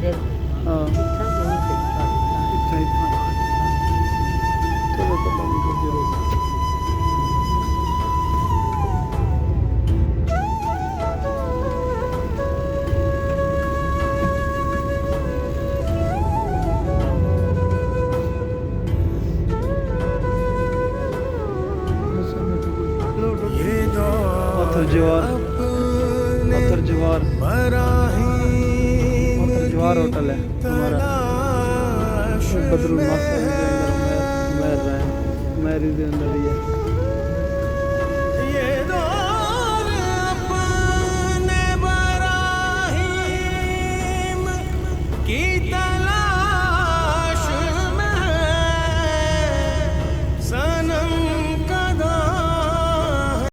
दिल हाँ इच्छा नहीं सकता। इतना ही था। चलो पता नहीं कुछ जरूर। पत्थर जवार, पत्थर जवार, पत्थर जवार होटल है हमारा। बदरुल मासा के अंदर महर है, महर के अंदर ही है।